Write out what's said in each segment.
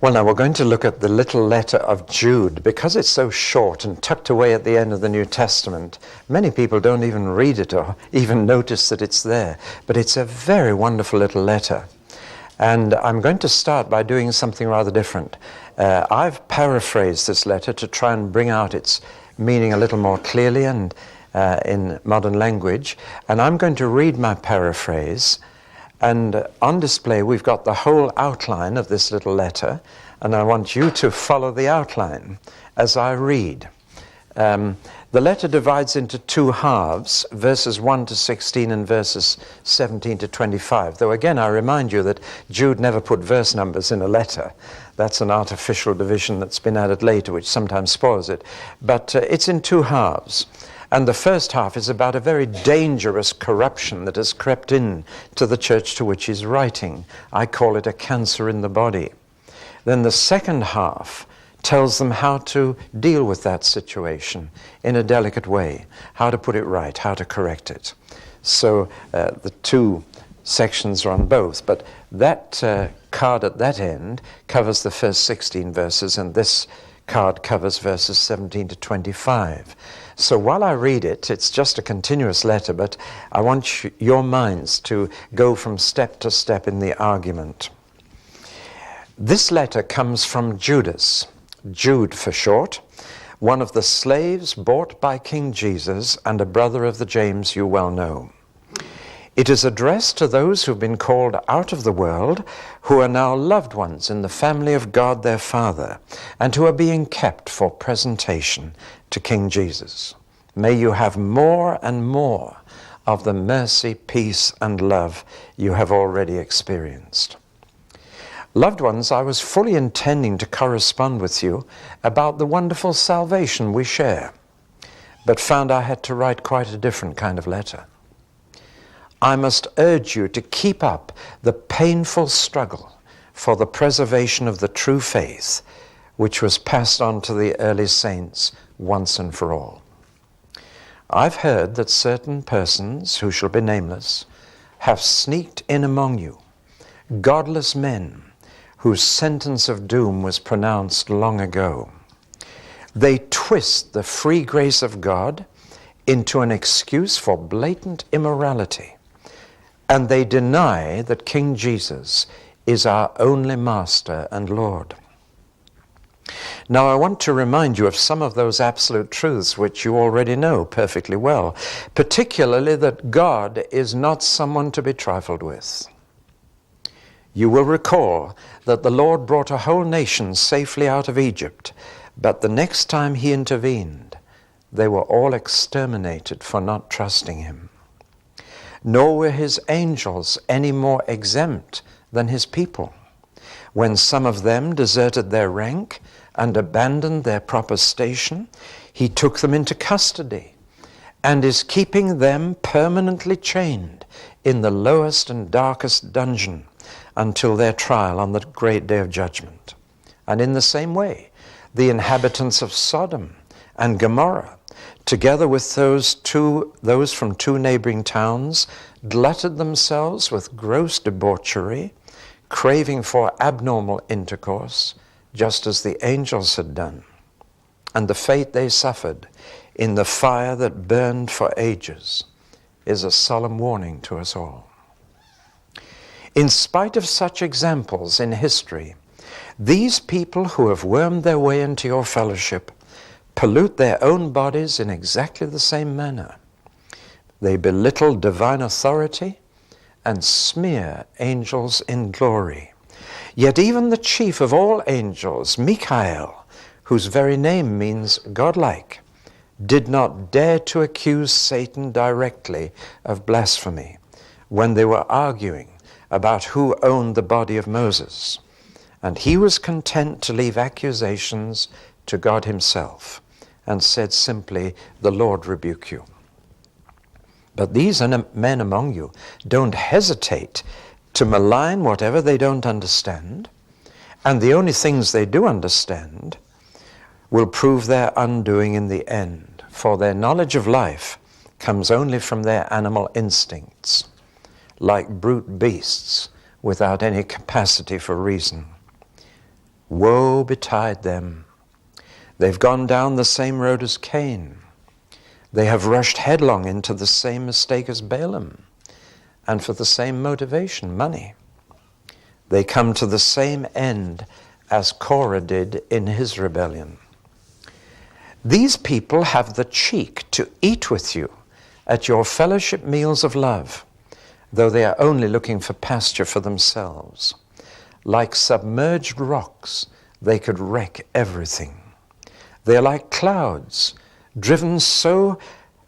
Well, now we're going to look at the little letter of Jude. Because it's so short and tucked away at the end of the New Testament, many people don't even read it or even notice that it's there. But it's a very wonderful little letter. And I'm going to start by doing something rather different. I've paraphrased this letter to try and bring out its meaning a little more clearly and in modern language. And I'm going to read my paraphrase. And on display, we've got the whole outline of this little letter, and I want you to follow the outline as I read. The letter divides into two halves, verses 1 to 16 and verses 17 to 25. Though again, I remind you that Jude never put verse numbers in a letter. That's an artificial division that's been added later, which sometimes spoils it. But it's in two halves. And the first half is about a very dangerous corruption that has crept in to the church to which he's writing. I call it a cancer in the body. Then the second half tells them how to deal with that situation in a delicate way, how to put it right, how to correct it. So the two sections are on both, but that card at that end covers the first 16 verses, and this card covers verses 17 to 25. So while I read it, it's just a continuous letter, but I want your minds to go from step to step in the argument. This letter comes from Judas, Jude for short, one of the slaves bought by King Jesus and a brother of the James you well know. It is addressed to those who've been called out of the world, who are now loved ones in the family of God their Father, and who are being kept for presentation to King Jesus. May you have more and more of the mercy, peace, and love you have already experienced. Loved ones, I was fully intending to correspond with you about the wonderful salvation we share, but found I had to write quite a different kind of letter. I must urge you to keep up the painful struggle for the preservation of the true faith, which was passed on to the early saints once and for all. I've heard that certain persons, who shall be nameless, have sneaked in among you, godless men whose sentence of doom was pronounced long ago. They twist the free grace of God into an excuse for blatant immorality, and they deny that King Jesus is our only Master and Lord. Now, I want to remind you of some of those absolute truths which you already know perfectly well, particularly that God is not someone to be trifled with. You will recall that the Lord brought a whole nation safely out of Egypt, but the next time he intervened, they were all exterminated for not trusting him. Nor were his angels any more exempt than his people. When some of them deserted their rank and abandoned their proper station, he took them into custody and is keeping them permanently chained in the lowest and darkest dungeon until their trial on the great day of judgment. And in the same way, the inhabitants of Sodom and Gomorrah, together with those from two neighboring towns, glutted themselves with gross debauchery, craving for abnormal intercourse, just as the angels had done. And the fate they suffered in the fire that burned for ages is a solemn warning to us all. In spite of such examples in history, these people who have wormed their way into your fellowship pollute their own bodies in exactly the same manner. They belittle divine authority and smear angels in glory. Yet even the chief of all angels, Michael, whose very name means godlike, did not dare to accuse Satan directly of blasphemy when they were arguing about who owned the body of Moses. And he was content to leave accusations to God himself and said simply, "The Lord rebuke you." But these men among you don't hesitate to malign whatever they don't understand, and the only things they do understand will prove their undoing in the end, for their knowledge of life comes only from their animal instincts, like brute beasts without any capacity for reason. Woe betide them. They've gone down the same road as Cain. They have rushed headlong into the same mistake as Balaam, and for the same motivation, money. They come to the same end as Korah did in his rebellion. These people have the cheek to eat with you at your fellowship meals of love, though they are only looking for pasture for themselves. Like submerged rocks, they could wreck everything. They are like clouds, driven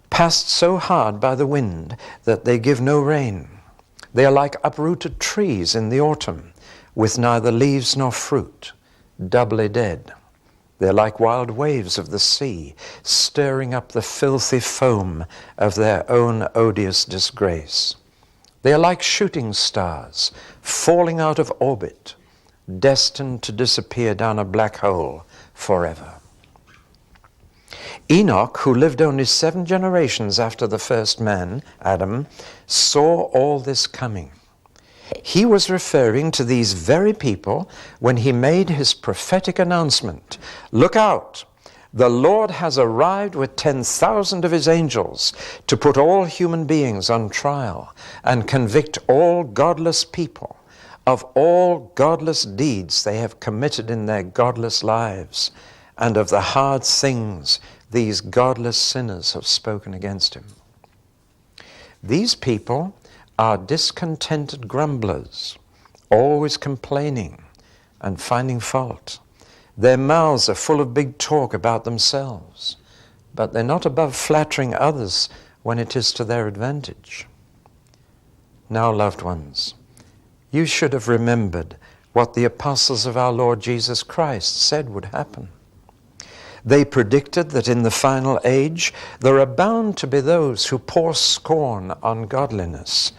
past so hard by the wind that they give no rain. They are like uprooted trees in the autumn, with neither leaves nor fruit, doubly dead. They are like wild waves of the sea, stirring up the filthy foam of their own odious disgrace. They are like shooting stars, falling out of orbit, destined to disappear down a black hole forever. Enoch, who lived only 7 generations after the first man, Adam, saw all this coming. He was referring to these very people when he made his prophetic announcement. Look out! The Lord has arrived with 10,000 of his angels to put all human beings on trial and convict all godless people of all godless deeds they have committed in their godless lives, and of the hard things these godless sinners have spoken against him. These people are discontented grumblers, always complaining and finding fault. Their mouths are full of big talk about themselves, but they're not above flattering others when it is to their advantage. Now, loved ones, you should have remembered what the apostles of our Lord Jesus Christ said would happen. They predicted that in the final age there are bound to be those who pour scorn on godliness,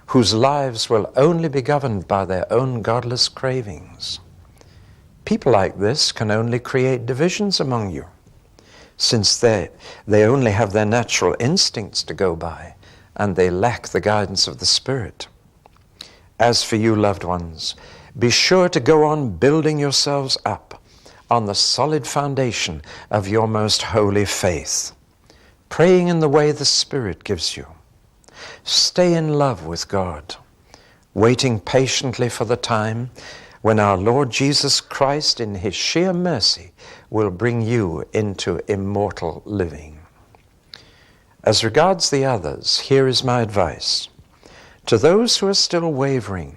whose lives will only be governed by their own godless cravings. People like this can only create divisions among you, since they only have their natural instincts to go by, and they lack the guidance of the Spirit. As for you, loved ones, be sure to go on building yourselves up on the solid foundation of your most holy faith, praying in the way the Spirit gives you. Stay in love with God, waiting patiently for the time when our Lord Jesus Christ, in his sheer mercy, will bring you into immortal living. As regards the others, here is my advice. To those who are still wavering,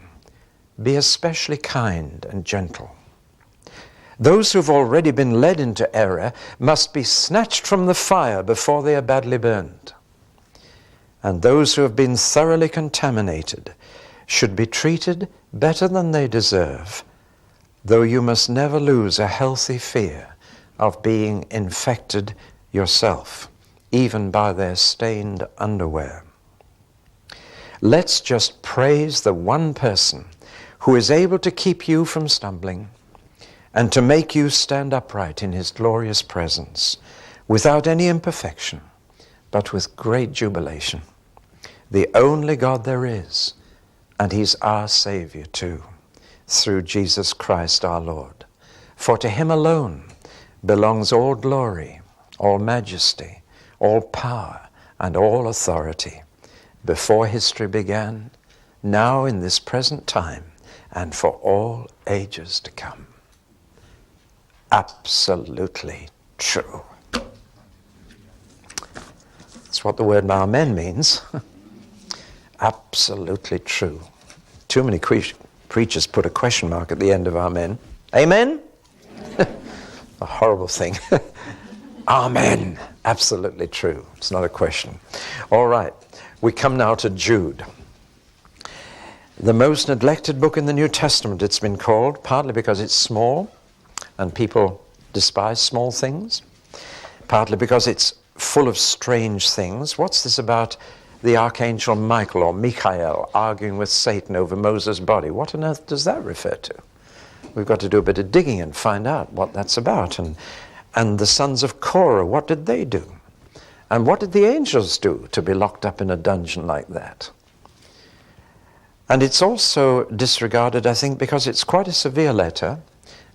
be especially kind and gentle. Those who have already been led into error must be snatched from the fire before they are badly burned. And those who have been thoroughly contaminated should be treated better than they deserve, though you must never lose a healthy fear of being infected yourself, even by their stained underwear. Let's just praise the one person who is able to keep you from stumbling and to make you stand upright in his glorious presence, without any imperfection, but with great jubilation. The only God there is, and he's our Savior too, through Jesus Christ our Lord. For to him alone belongs all glory, all majesty, all power, and all authority, before history began, now in this present time, and for all ages to come. Absolutely true. That's what the word amen means. Absolutely true. Too many preachers put a question mark at the end of amen. Amen? A horrible thing. Amen. Absolutely true. It's not a question. All right. We come now to Jude. The most neglected book in the New Testament, it's been called, partly because it's small and people despise small things, partly because it's full of strange things. What's this about the Archangel Michael or Michael arguing with Satan over Moses' body? What on earth does that refer to? We've got to do a bit of digging and find out what that's about. And the sons of Korah, what did they do? And what did the angels do to be locked up in a dungeon like that? And it's also disregarded, I think, because it's quite a severe letter,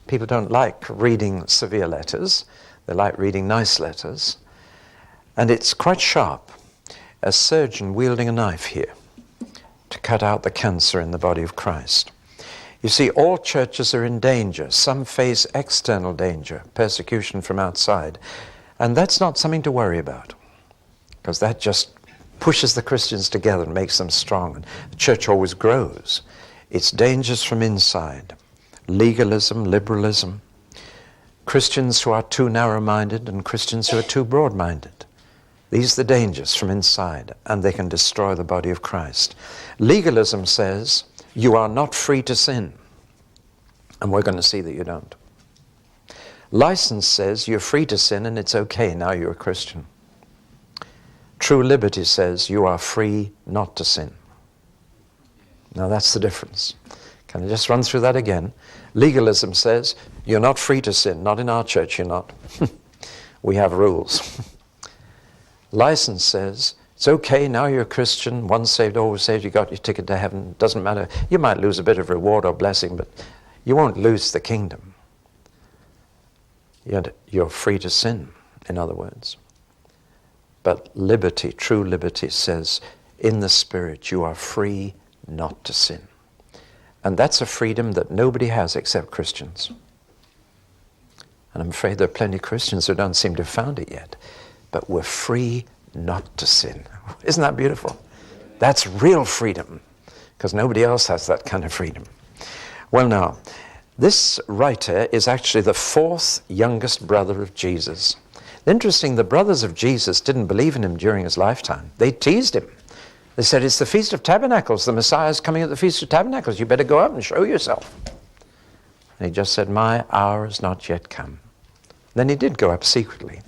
People don't like reading severe letters. They like reading nice letters. And it's quite sharp. A surgeon wielding a knife here to cut out the cancer in the body of Christ. You see, all churches are in danger. Some face external danger, persecution from outside. And that's not something to worry about, because that just pushes the Christians together and makes them strong. And the church always grows. It's dangers from inside. Legalism, liberalism, Christians who are too narrow-minded and Christians who are too broad-minded. These are the dangers from inside, and they can destroy the body of Christ. Legalism says you are not free to sin, and we're going to see that you don't. License says you're free to sin and it's okay, now you're a Christian. True liberty says you are free not to sin. Now that's the difference. Can I just run through that again? Legalism says you're not free to sin. Not in our church, you're not. We have rules. License says it's okay, now you're a Christian, once saved, always saved, you got your ticket to heaven. Doesn't matter. You might lose a bit of reward or blessing, but you won't lose the kingdom. Yet you're free to sin, in other words. But liberty, true liberty, says in the Spirit you are free not to sin. And that's a freedom that nobody has except Christians. And I'm afraid there are plenty of Christians who don't seem to have found it yet. But we're free not to sin. Isn't that beautiful? That's real freedom, because nobody else has that kind of freedom. Well now, this writer is actually the fourth youngest brother of Jesus. Interesting, the brothers of Jesus didn't believe in him during his lifetime. They teased him. They said, it's the Feast of Tabernacles. The Messiah's coming at the Feast of Tabernacles. You better go up and show yourself. And he just said, my hour has not yet come. Then he did go up secretly.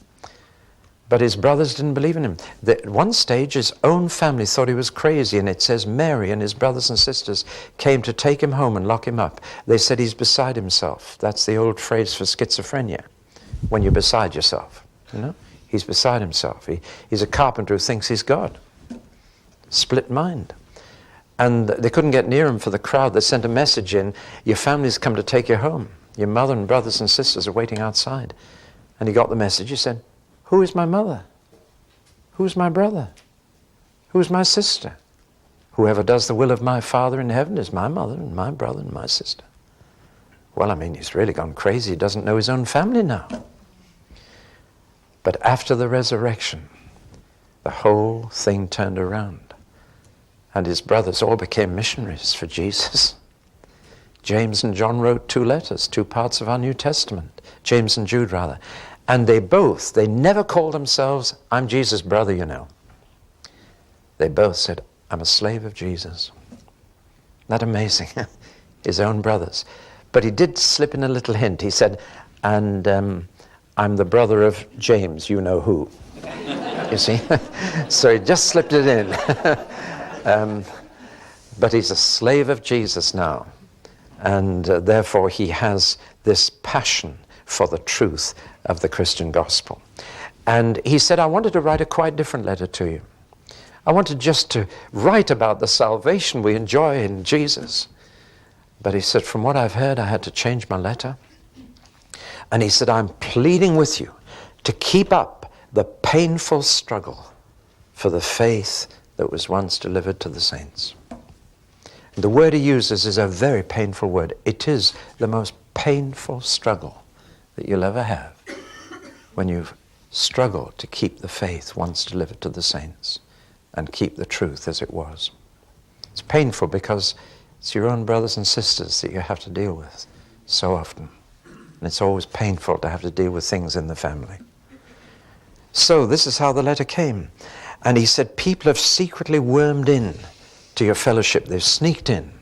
But his brothers didn't believe in him. At one stage, his own family thought he was crazy, and it says Mary and his brothers and sisters came to take him home and lock him up. They said he's beside himself. That's the old phrase for schizophrenia, when you're beside yourself. You know, he's beside himself. He's a carpenter who thinks he's God. Split mind. And they couldn't get near him for the crowd. They sent a message in, your family's come to take you home. Your mother and brothers and sisters are waiting outside. And he got the message. He said, who is my mother? Who's my brother? Who's my sister? Whoever does the will of my Father in heaven is my mother and my brother and my sister. Well, I mean, he's really gone crazy. He doesn't know his own family now. But after the resurrection, the whole thing turned around. And his brothers all became missionaries for Jesus. James and John wrote 2 letters, 2 parts of our New Testament. James and Jude, rather. And they never called themselves, I'm Jesus' brother, you know. They both said, I'm a slave of Jesus. Isn't that amazing? His own brothers. But he did slip in a little hint. He said, and I'm the brother of James, you know who. You see? So he just slipped it in. But he's a slave of Jesus now. And therefore he has this passion for the truth of the Christian gospel. And he said, I wanted to write a quite different letter to you. I wanted just to write about the salvation we enjoy in Jesus. But he said, from what I've heard, I had to change my letter. And he said, I'm pleading with you to keep up the painful struggle for the faith that was once delivered to the saints. And the word he uses is a very painful word. It is the most painful struggle that you'll ever have when you've struggled to keep the faith once delivered to the saints and keep the truth as it was. It's painful because it's your own brothers and sisters that you have to deal with so often. And it's always painful to have to deal with things in the family. So this is how the letter came. And he said, people have secretly wormed in to your fellowship. They've sneaked in.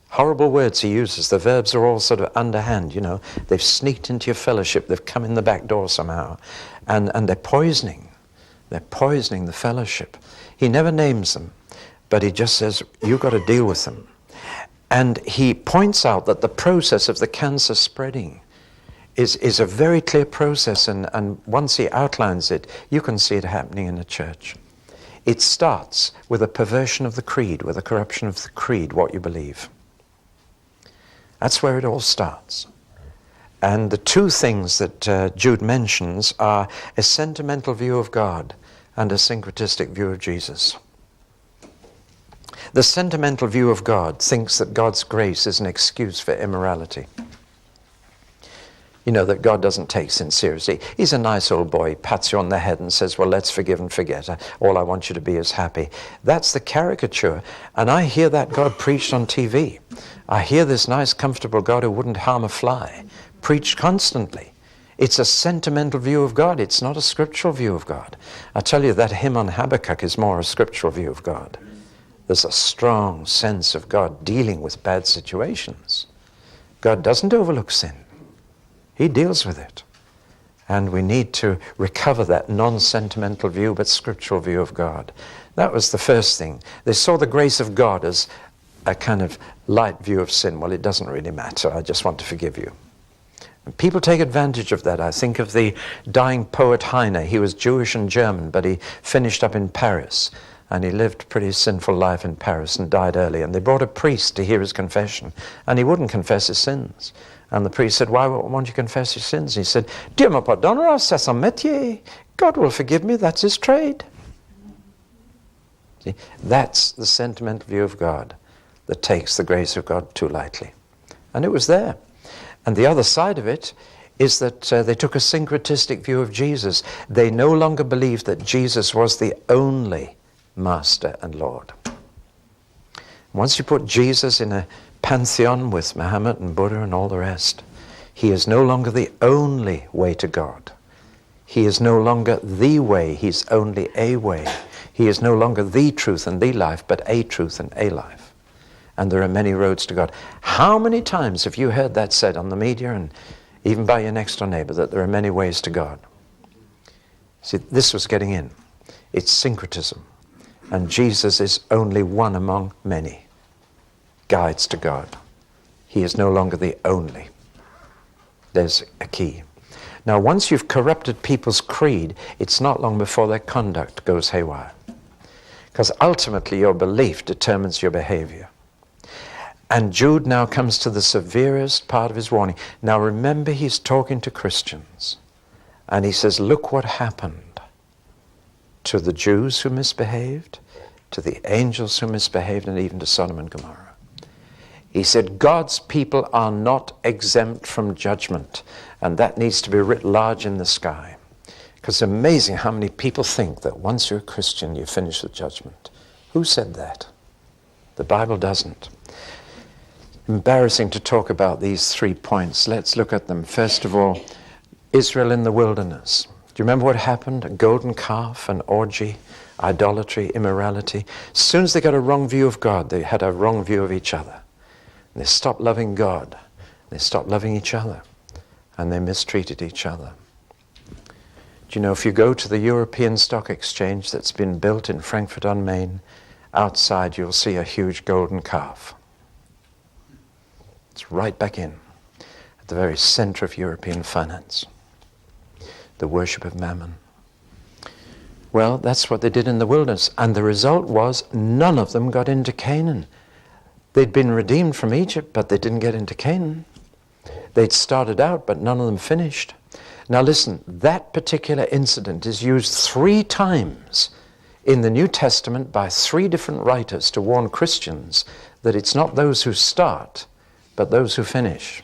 Horrible words he uses. The verbs are all sort of underhand, you know. They've sneaked into your fellowship. They've come in the back door somehow. And they're poisoning. They're poisoning the fellowship. He never names them, but he just says, you've got to deal with them. And he points out that the process of the cancer spreading is a very clear process, and once he outlines it, you can see it happening in the church. It starts with a perversion of the creed, with a corruption of the creed, what you believe. That's where it all starts. And the two things that Jude mentions are a sentimental view of God and a syncretistic view of Jesus. The sentimental view of God thinks that God's grace is an excuse for immorality. You know, that God doesn't take sin seriously. He's a nice old boy, pats you on the head and says, well, let's forgive and forget. All I want you to be is happy. That's the caricature. And I hear that God preached on TV. I hear this nice, comfortable God who wouldn't harm a fly preached constantly. It's a sentimental view of God. It's not a scriptural view of God. I tell you, that hymn on Habakkuk is more a scriptural view of God. There's a strong sense of God dealing with bad situations. God doesn't overlook sin. He deals with it. And we need to recover that non-sentimental view but scriptural view of God. That was the first thing. They saw the grace of God as a kind of light view of sin. Well, it doesn't really matter. I just want to forgive you. And people take advantage of that. I think of the dying poet Heine. He was Jewish and German, but he finished up in Paris. And he lived a pretty sinful life in Paris and died early. And they brought a priest to hear his confession. And he wouldn't confess his sins. And the priest said, why won't you confess your sins? And he said, Dieu me pardonnera, c'est son métier. God will forgive me, that's his trade. See, that's the sentimental view of God that takes the grace of God too lightly. And it was there. And the other side of it is that they took a syncretistic view of Jesus. They no longer believed that Jesus was the only Master and Lord. Once you put Jesus in a pantheon with Muhammad and Buddha and all the rest, he is no longer the only way to God. He is no longer the way, he's only a way. He is no longer the truth and the life, but a truth and a life. And there are many roads to God. How many times have you heard that said on the media and even by your next door neighbor, that there are many ways to God? See, this was getting in. It's syncretism. And Jesus is only one among many guides to God. He is no longer the only. There's a key. Now, once you've corrupted people's creed, it's not long before their conduct goes haywire. Because ultimately your belief determines your behavior. And Jude now comes to the severest part of his warning. Now remember, he's talking to Christians. And he says, look what happened to the Jews who misbehaved, to the angels who misbehaved, and even to Sodom and Gomorrah. He said, God's people are not exempt from judgment. And that needs to be writ large in the sky. Because it's amazing how many people think that once you're a Christian, you finish with judgment. Who said that? The Bible doesn't. Embarrassing to talk about these 3 points. Let's look at them. First of all, Israel in the wilderness. Do you remember what happened? A golden calf, an orgy, idolatry, immorality. As soon as they got a wrong view of God, they had a wrong view of each other. They stopped loving God. They stopped loving each other. And they mistreated each other. Do you know, if you go to the European Stock Exchange that's been built in Frankfurt on Main, outside you'll see a huge golden calf. It's right back in, at the very center of European finance. The worship of Mammon. Well, that's what they did in the wilderness. And the result was none of them got into Canaan. They'd been redeemed from Egypt, but they didn't get into Canaan. They'd started out, but none of them finished. Now listen, that particular incident is used 3 times in the New Testament by 3 different writers to warn Christians that it's not those who start, but those who finish.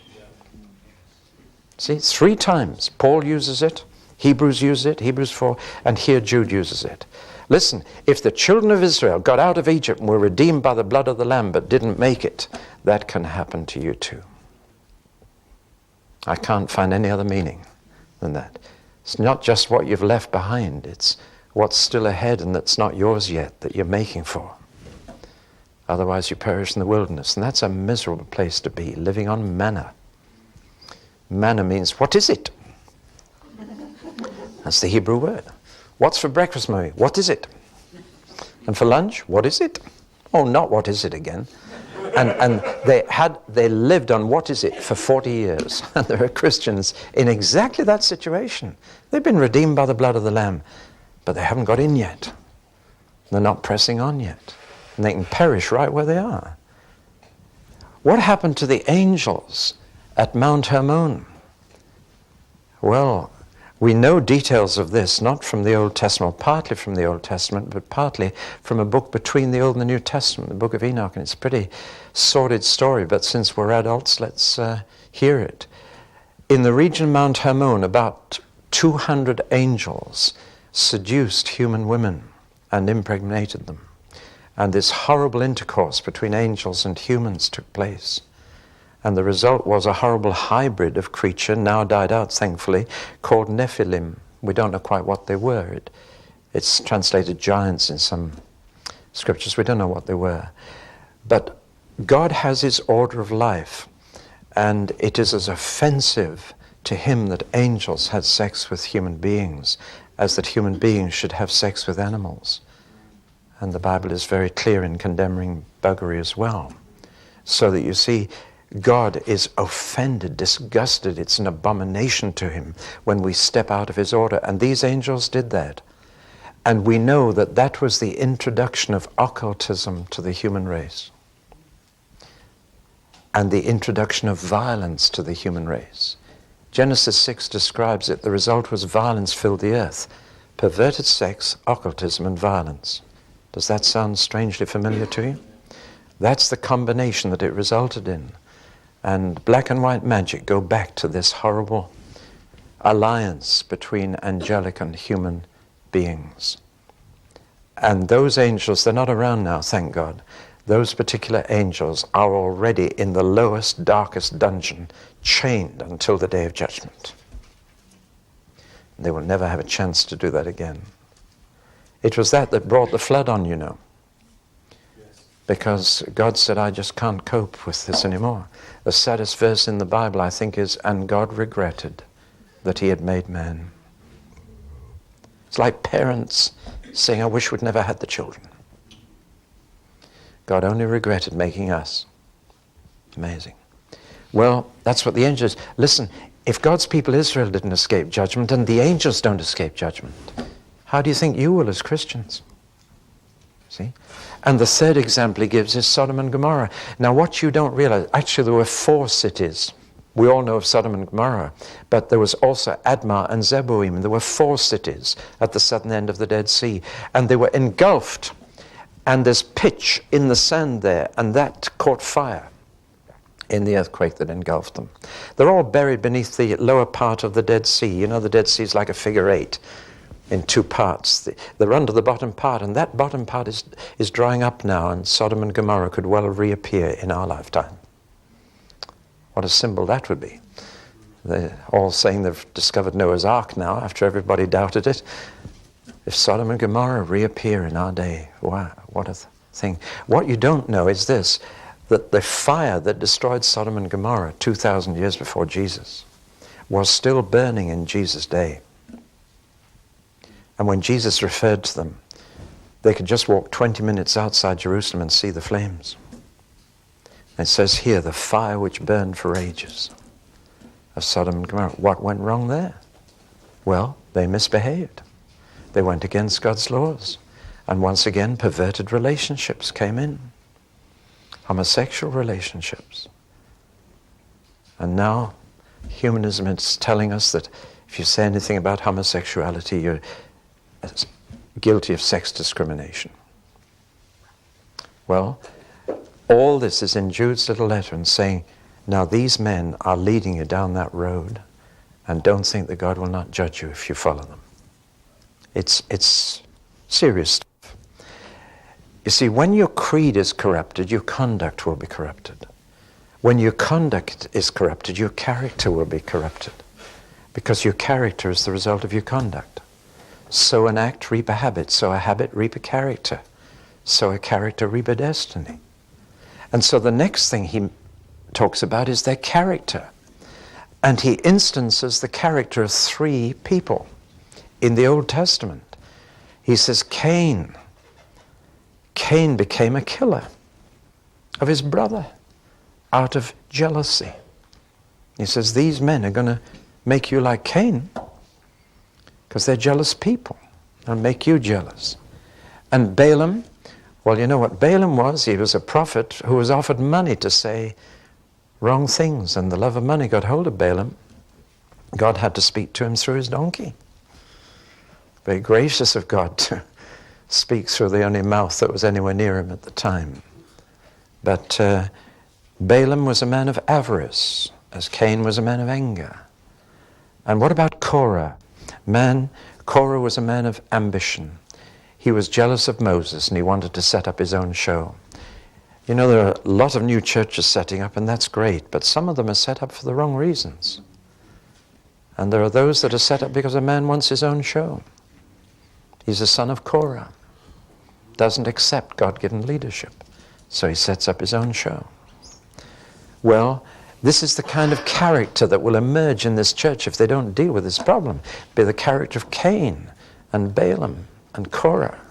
See, 3 times Paul uses it, Hebrews uses it, Hebrews 4, and here Jude uses it. Listen, if the children of Israel got out of Egypt and were redeemed by the blood of the Lamb but didn't make it, that can happen to you too. I can't find any other meaning than that. It's not just what you've left behind, it's what's still ahead and that's not yours yet that you're making for. Otherwise you perish in the wilderness, and that's a miserable place to be, living on manna. Manna means, what is it? That's the Hebrew word. What's for breakfast, Mummy? What is it? And for lunch, what is it? Oh, not what is it again. And they lived on what is it for 40 years. And there are Christians in exactly that situation. They've been redeemed by the blood of the Lamb, but they haven't got in yet. They're not pressing on yet. And they can perish right where they are. What happened to the angels at Mount Hermon? Well, we know details of this, not from the Old Testament, partly from the Old Testament, but partly from a book between the Old and the New Testament, the book of Enoch, and it's a pretty sordid story, but since we're adults, let's hear it. In the region of Mount Hermon, about 200 angels seduced human women and impregnated them. And this horrible intercourse between angels and humans took place. And the result was a horrible hybrid of creature, now died out thankfully, called Nephilim. We don't know quite what they were. It's translated giants in some scriptures. We don't know what they were. But God has his order of life, and it is as offensive to him that angels had sex with human beings as that human beings should have sex with animals. And the Bible is very clear in condemning buggery as well. So that you see, God is offended, disgusted. It's an abomination to him when we step out of his order. And these angels did that. And we know that that was the introduction of occultism to the human race. And the introduction of violence to the human race. Genesis 6 describes it. The result was violence filled the earth. Perverted sex, occultism, and violence. Does that sound strangely familiar to you? That's the combination that it resulted in. And black and white magic go back to this horrible alliance between angelic and human beings. And those angels, they're not around now, thank God. Those particular angels are already in the lowest, darkest dungeon, chained until the day of judgment. They will never have a chance to do that again. It was that brought the flood on, you know. Because God said, I just can't cope with this anymore. The saddest verse in the Bible, I think, is, and God regretted that he had made man. It's like parents saying, I wish we'd never had the children. God only regretted making us. Amazing. Well, that's what the angels... Listen, if God's people Israel didn't escape judgment, and the angels don't escape judgment, how do you think you will as Christians? See? And the third example he gives is Sodom and Gomorrah. Now what you don't realize, actually there were 4 cities. We all know of Sodom and Gomorrah, but there was also Admah and Zeboim. There were 4 cities at the southern end of the Dead Sea, and they were engulfed, and there's pitch in the sand there, and that caught fire in the earthquake that engulfed them. They're all buried beneath the lower part of the Dead Sea. You know, the Dead Sea is like a figure 8. In 2 parts. They're under the bottom part, and that bottom part is drying up now, and Sodom and Gomorrah could well reappear in our lifetime. What a symbol that would be. They're all saying they've discovered Noah's Ark now, after everybody doubted it. If Sodom and Gomorrah reappear in our day, wow, what a thing. What you don't know is this, that the fire that destroyed Sodom and Gomorrah 2,000 years before Jesus was still burning in Jesus' day. And when Jesus referred to them, they could just walk 20 minutes outside Jerusalem and see the flames. It says here, the fire which burned for ages of Sodom and Gomorrah. What went wrong there? Well, they misbehaved. They went against God's laws. And once again, perverted relationships came in. Homosexual relationships. And now, humanism is telling us that if you say anything about homosexuality, you're guilty of sex discrimination. Well, all this is in Jude's little letter and saying, now these men are leading you down that road, and don't think that God will not judge you if you follow them. It's serious stuff. You see, when your creed is corrupted, your conduct will be corrupted. When your conduct is corrupted, your character will be corrupted. Because your character is the result of your conduct. Sow an act, reap a habit. Sow a habit, reap a character. Sow a character, reap a destiny. And so the next thing he talks about is their character. And he instances the character of 3 people in the Old Testament. He says Cain became a killer of his brother out of jealousy. He says these men are going to make you like Cain, because they're jealous people and make you jealous. And Balaam, well, you know what Balaam was? He was a prophet who was offered money to say wrong things, and the love of money got hold of Balaam. God had to speak to him through his donkey. Very gracious of God to speak through the only mouth that was anywhere near him at the time. But Balaam was a man of avarice, as Cain was a man of anger. And what about Korah? Korah was a man of ambition. He was jealous of Moses and he wanted to set up his own show. You know, there are a lot of new churches setting up, and that's great, but some of them are set up for the wrong reasons. And there are those that are set up because a man wants his own show. He's a son of Korah, doesn't accept God-given leadership, so he sets up his own show. Well, this is the kind of character that will emerge in this church if they don't deal with this problem. Be the character of Cain and Balaam and Korah.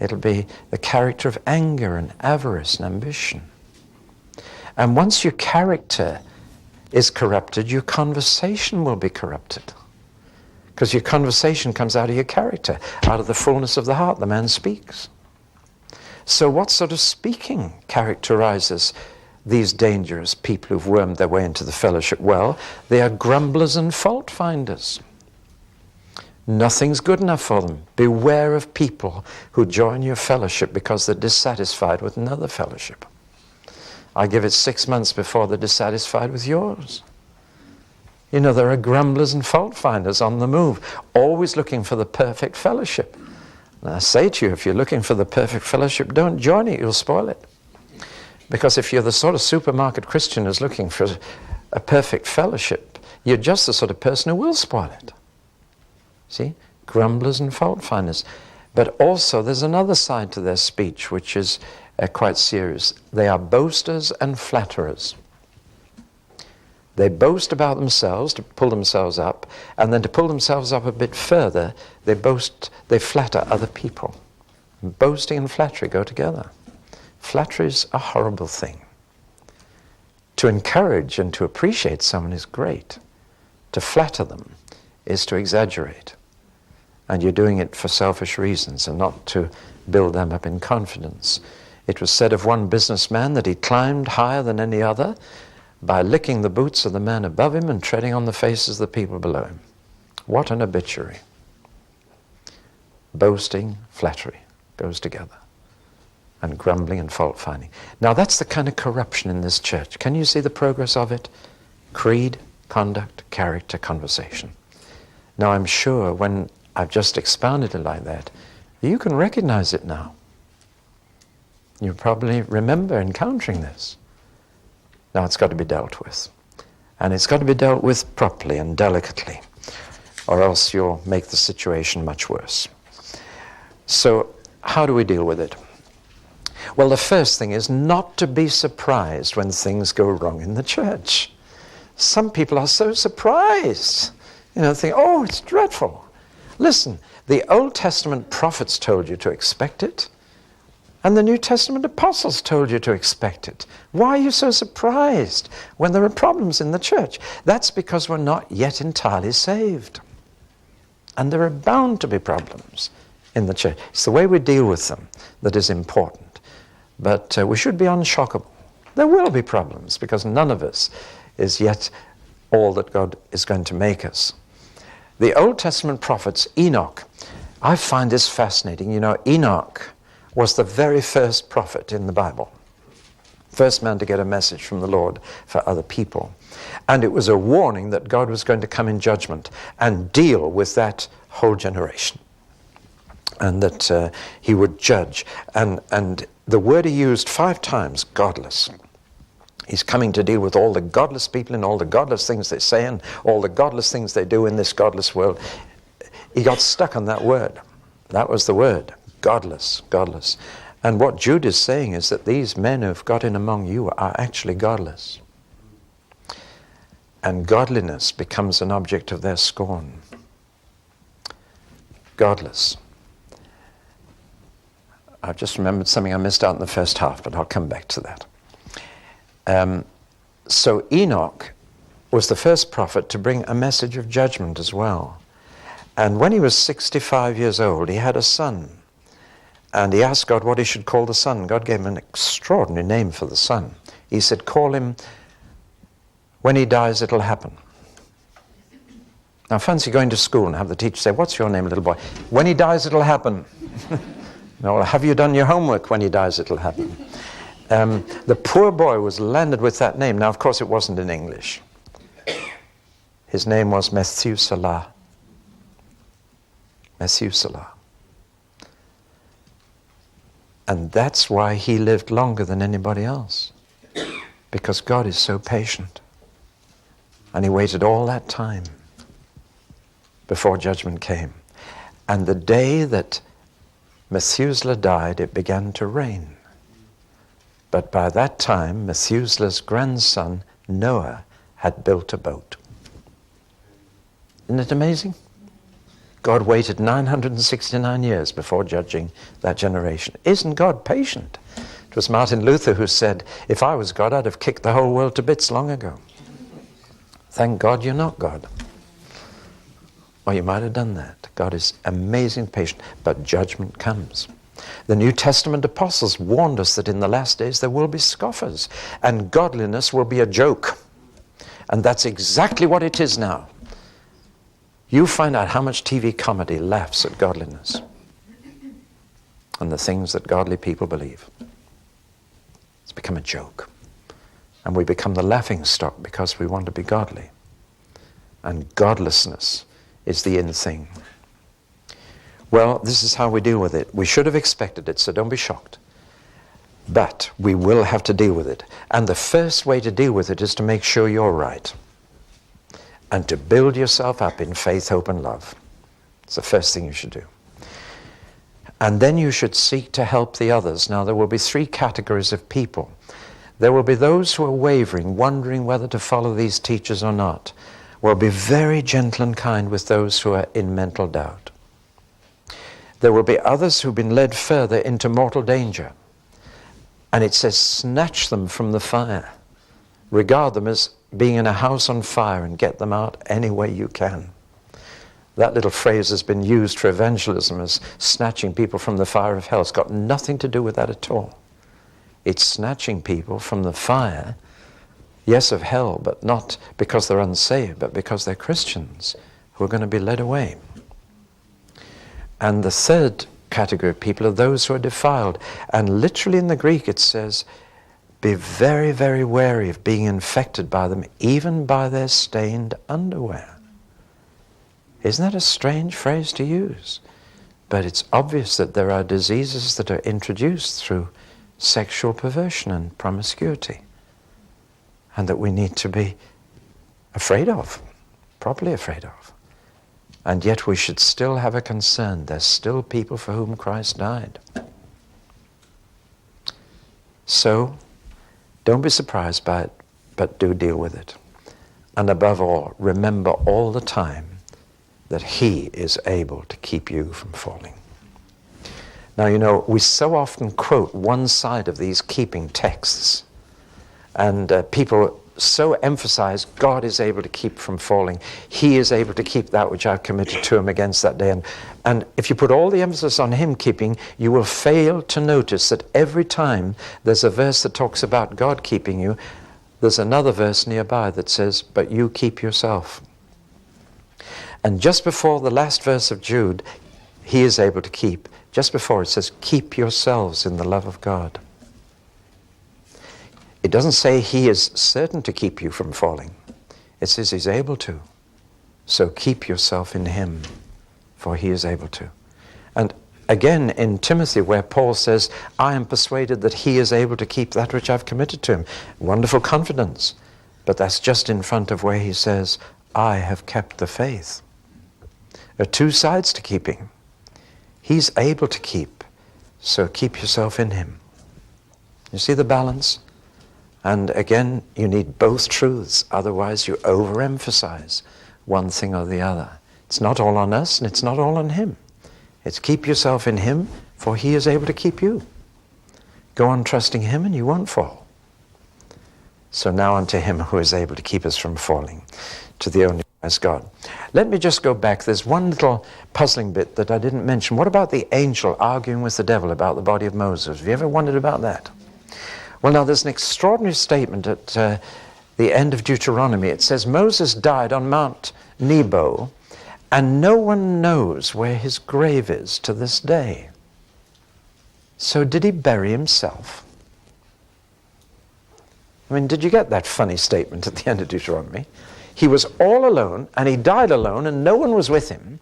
It'll be the character of anger and avarice and ambition. And once your character is corrupted, your conversation will be corrupted. Because your conversation comes out of your character. Out of the fullness of the heart, the man speaks. So what sort of speaking characterizes these dangerous people who've wormed their way into the fellowship? Well, they are grumblers and fault finders. Nothing's good enough for them. Beware of people who join your fellowship because they're dissatisfied with another fellowship. I give it 6 months before they're dissatisfied with yours. You know, there are grumblers and fault finders on the move, always looking for the perfect fellowship. And I say to you, if you're looking for the perfect fellowship, don't join it, you'll spoil it. Because if you're the sort of supermarket Christian who's looking for a perfect fellowship, you're just the sort of person who will spoil it. See? Grumblers and fault finders. But also there's another side to their speech which is quite serious. They are boasters and flatterers. They boast about themselves to pull themselves up, and then to pull themselves up a bit further, they flatter other people. Boasting and flattery go together. Flattery is a horrible thing. To encourage and to appreciate someone is great. To flatter them is to exaggerate. And you're doing it for selfish reasons and not to build them up in confidence. It was said of one businessman that he climbed higher than any other by licking the boots of the man above him and treading on the faces of the people below him. What an obituary. Boasting, flattery goes together. And grumbling and fault finding. Now that's the kind of corruption in this church. Can you see the progress of it? Creed, conduct, character, conversation. Now I'm sure when I've just expounded it like that, you can recognize it now. You probably remember encountering this. Now it's got to be dealt with. And it's got to be dealt with properly and delicately, or else you'll make the situation much worse. So how do we deal with it? Well, the first thing is not to be surprised when things go wrong in the church. Some people are so surprised. You know, think, oh, it's dreadful. Listen, the Old Testament prophets told you to expect it, and the New Testament apostles told you to expect it. Why are you so surprised when there are problems in the church? That's because we're not yet entirely saved. And there are bound to be problems in the church. It's the way we deal with them that is important. But we should be unshockable. There will be problems because none of us is yet all that God is going to make us. The Old Testament prophets, Enoch, I find this fascinating. You know, Enoch was the very first prophet in the Bible. First man to get a message from the Lord for other people. And it was a warning that God was going to come in judgment and deal with that whole generation. And that he would judge. And the word he used 5 times, godless. He's coming to deal with all the godless people and all the godless things they say and all the godless things they do in this godless world. He got stuck on that word. That was the word, godless, godless. And what Jude is saying is that these men who've got in among you are actually godless. And godliness becomes an object of their scorn. Godless. I've just remembered something I missed out in the first half, but I'll come back to that. So Enoch was the first prophet to bring a message of judgment as well. And when he was 65 years old, he had a son. And he asked God what he should call the son. God gave him an extraordinary name for the son. He said, call him, when he dies, it'll happen. Now fancy going to school and have the teacher say, "What's your name, little boy?" "When he dies, it'll happen." "No, well, have you done your homework? When he dies, it'll happen." The poor boy was landed with that name. Now, of course, it wasn't in English. His name was Methuselah. Methuselah. And that's why he lived longer than anybody else. Because God is so patient. And he waited all that time before judgment came. And the day that Methuselah died, it began to rain. But by that time, Methuselah's grandson, Noah, had built a boat. Isn't it amazing? God waited 969 years before judging that generation. Isn't God patient? It was Martin Luther who said, "If I was God, I'd have kicked the whole world to bits long ago." Thank God you're not God. Or you might have done that. God is amazing patient, but judgment comes. The New Testament apostles warned us that in the last days there will be scoffers, and godliness will be a joke. And that's exactly what it is now. You find out how much TV comedy laughs at godliness and the things that godly people believe. It's become a joke. And we become the laughing stock because we want to be godly. And godlessness is the in thing. Well, this is how we deal with it. We should have expected it, so don't be shocked. But we will have to deal with it. And the first way to deal with it is to make sure you're right. And to build yourself up in faith, hope, and love. It's the first thing you should do. And then you should seek to help the others. Now, there will be three categories of people. There will be those who are wavering, wondering whether to follow these teachers or not. We'll be very gentle and kind with those who are in mental doubt. There will be others who've been led further into mortal danger. And it says, snatch them from the fire. Regard them as being in a house on fire and get them out any way you can. That little phrase has been used for evangelism as snatching people from the fire of hell. It's got nothing to do with that at all. It's snatching people from the fire, yes, of hell, but not because they're unsaved, but because they're Christians who are going to be led away. And the third category of people are those who are defiled. And literally in the Greek it says, be very, very wary of being infected by them, even by their stained underwear. Isn't that a strange phrase to use? But it's obvious that there are diseases that are introduced through sexual perversion and promiscuity, and that we need to be afraid of, properly afraid of. And yet we should still have a concern. There's still people for whom Christ died. So, don't be surprised by it, but do deal with it. And above all, remember all the time that He is able to keep you from falling. Now, you know, we so often quote one side of these keeping texts, and people so emphasize God is able to keep from falling. He is able to keep that which I've committed to Him against that day. And if you put all the emphasis on Him keeping, you will fail to notice that every time there's a verse that talks about God keeping you, there's another verse nearby that says, but you keep yourself. And just before the last verse of Jude, He is able to keep. Just before it says, keep yourselves in the love of God. It doesn't say He is certain to keep you from falling. It says He's able to. So keep yourself in Him, for He is able to. And again in Timothy, where Paul says, I am persuaded that He is able to keep that which I've committed to Him. Wonderful confidence. But that's just in front of where he says, I have kept the faith. There are two sides to keeping. He's able to keep, so keep yourself in Him. You see the balance? And again, you need both truths, otherwise you overemphasize one thing or the other. It's not all on us and it's not all on Him. It's keep yourself in Him, for He is able to keep you. Go on trusting Him and you won't fall. So now unto Him who is able to keep us from falling, to the only wise God. Let me just go back. There's one little puzzling bit that I didn't mention. What about the angel arguing with the devil about the body of Moses? Have you ever wondered about that? Well, now there's an extraordinary statement at the end of Deuteronomy. It says Moses died on Mount Nebo And no one knows where his grave is to this day. So did he bury himself? I mean, did you get that funny statement at the end of Deuteronomy? He was all alone, and he died alone, and no one was with him,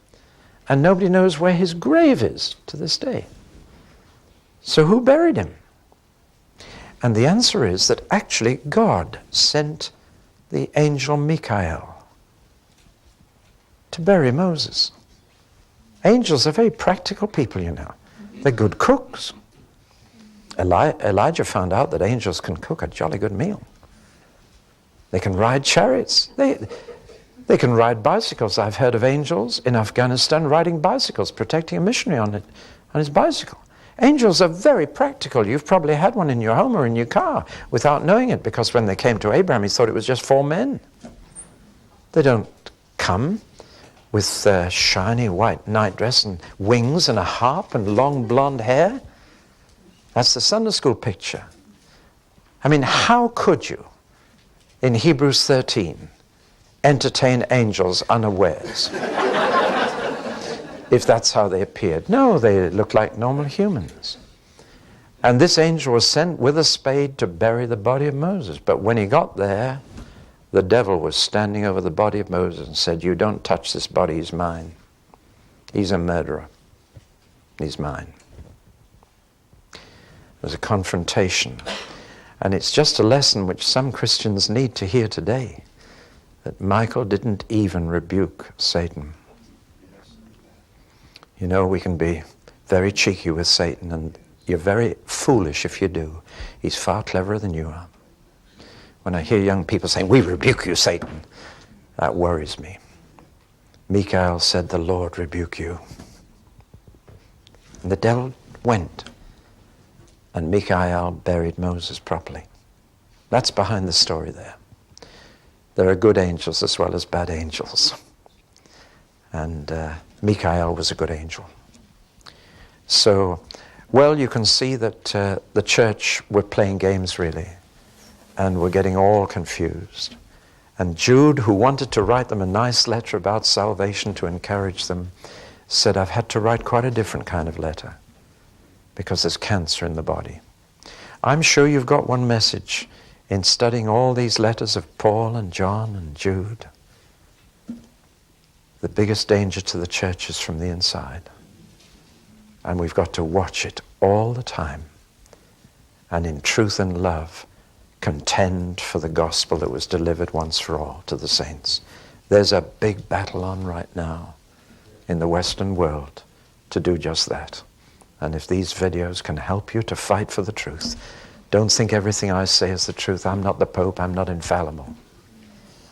and nobody knows where his grave is to this day. So who buried him? And the answer is that actually God sent the angel Michael to bury Moses. Angels are very practical people, you know. They're good cooks. Elijah found out that angels can cook a jolly good meal. They can ride chariots. They can ride bicycles. I've heard of angels in Afghanistan riding bicycles, protecting a missionary on his bicycle. Angels are very practical. You've probably had one in your home or in your car without knowing it, because when they came to Abraham, he thought it was just 4 men. They don't come with a shiny white nightdress and wings and a harp and long blonde hair. That's the Sunday school picture. I mean, how could you, in Hebrews 13, entertain angels unawares? If that's how they appeared. No, they looked like normal humans. And this angel was sent with a spade to bury the body of Moses. But when he got there, the devil was standing over the body of Moses and said, "You don't touch this body, he's mine. He's a murderer. He's mine." There's a confrontation. And it's just a lesson which some Christians need to hear today, that Michael didn't even rebuke Satan. You know, we can be very cheeky with Satan, and you're very foolish if you do. He's far cleverer than you are. When I hear young people saying, "We rebuke you, Satan," that worries me. Michael said, "The Lord rebuke you." And the devil went, and Michael buried Moses properly. That's behind the story there. There are good angels as well as bad angels. And Michael was a good angel. So, well, you can see that the church were playing games, really, and were getting all confused. And Jude, who wanted to write them a nice letter about salvation to encourage them, said, "I've had to write quite a different kind of letter because there's cancer in the body." I'm sure you've got one message in studying all these letters of Paul and John and Jude. The biggest danger to the church is from the inside. And we've got to watch it all the time. And in truth and love, contend for the gospel that was delivered once for all to the saints. There's a big battle on right now in the Western world to do just that. And if these videos can help you to fight for the truth, don't think everything I say is the truth. I'm not the Pope. I'm not infallible.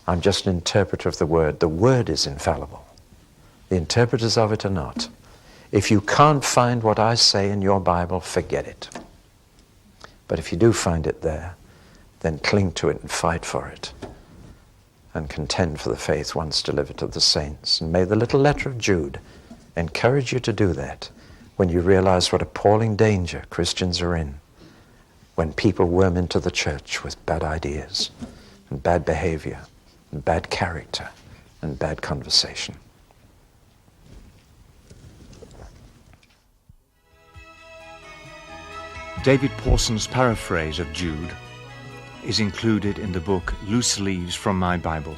I'm just an interpreter of the Word. The Word is infallible. The interpreters of it are not. If you can't find what I say in your Bible, forget it. But if you do find it there, then cling to it and fight for it. And contend for the faith once delivered to the saints. And may the little letter of Jude encourage you to do that when you realize what appalling danger Christians are in when people worm into the church with bad ideas and bad behavior and bad character and bad conversation. David Pawson's paraphrase of Jude is included in the book Loose Leaves from My Bible.